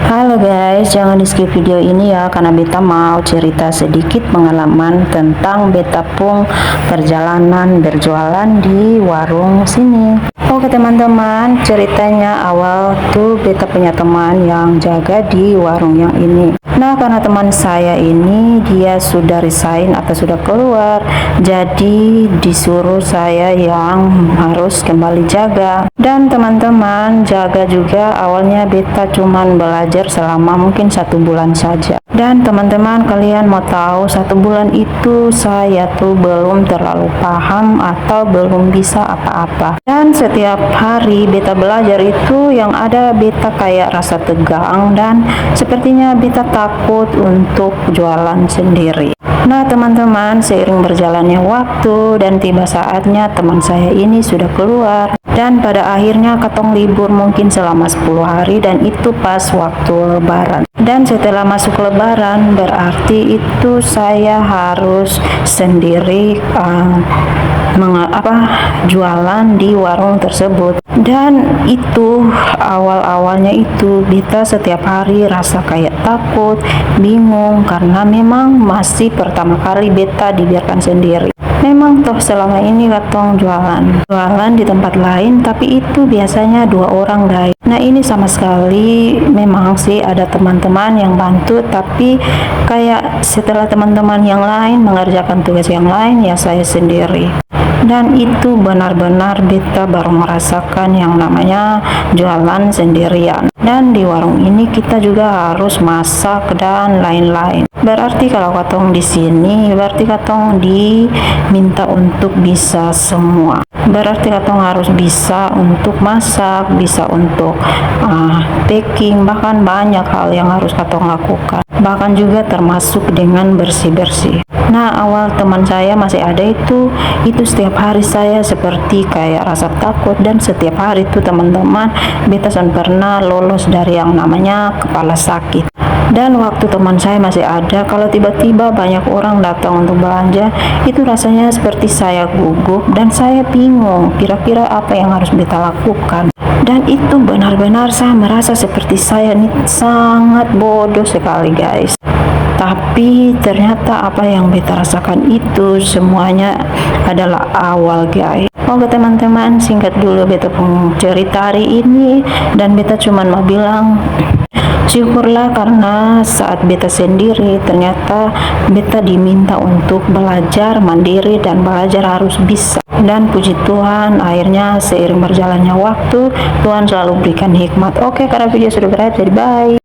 Halo guys, jangan di skip video ini ya, karena beta mau cerita sedikit pengalaman tentang beta pun perjalanan berjualan di warung sini. Oke teman-teman, ceritanya awal tuh beta punya teman yang jaga di warung yang ini. Nah, karena teman saya ini dia sudah resign atau sudah keluar, jadi disuruh saya yang harus kembali jaga. Dan teman-teman, jaga juga awalnya beta cuman belajar selama mungkin 1 bulan saja. Dan teman-teman, kalian mau tahu 1 bulan itu saya tuh belum terlalu paham atau belum bisa apa-apa. Dan setiap hari beta belajar itu yang ada beta kayak rasa tegang dan sepertinya beta takut untuk jualan sendiri. Nah teman-teman, seiring berjalannya waktu dan tiba saatnya teman saya ini sudah keluar, dan pada akhirnya katong libur mungkin selama 10 hari, dan itu pas waktu lebaran. Dan setelah masuk lebaran berarti itu saya harus sendiri jualan di warung tersebut. Dan itu awal-awalnya itu beta setiap hari rasa kayak takut, bingung, karena memang masih pertama kali beta dibiarkan sendiri. Memang toh selama ini katong jualan di tempat lain, tapi itu biasanya 2 orang guys. Nah ini sama sekali memang sih ada teman-teman yang bantu, tapi kayak setelah teman-teman yang lain mengerjakan tugas yang lain, ya saya sendiri. Dan itu benar-benar beta baru merasakan yang namanya jualan sendirian. Dan di warung ini kita juga harus masak dan lain-lain. Berarti kalau katong di sini, berarti katong diminta untuk bisa semua. Berarti katong harus bisa untuk masak, bisa untuk packing, bahkan banyak hal yang harus katong lakukan. Bahkan juga termasuk dengan bersih-bersih. Nah awal teman saya masih ada itu setiap hari saya seperti kayak rasa takut, dan setiap hari itu teman-teman beta pernah lolos dari yang namanya kepala sakit. Dan waktu teman saya masih ada, kalau tiba-tiba banyak orang datang untuk belanja, itu rasanya seperti saya gugup dan saya bingung kira-kira apa yang harus beta lakukan. Dan itu benar-benar saya merasa seperti saya ini sangat bodoh sekali guys. Tapi ternyata apa yang beta rasakan itu semuanya adalah awal guys. Oke teman-teman, singkat dulu beta cerita hari ini, dan beta cuman mau bilang syukurlah karena saat beta sendiri ternyata beta diminta untuk belajar mandiri dan belajar harus bisa. Dan puji Tuhan akhirnya seiring berjalannya waktu Tuhan selalu berikan hikmat. Oke, karena video sudah berakhir, jadi bye.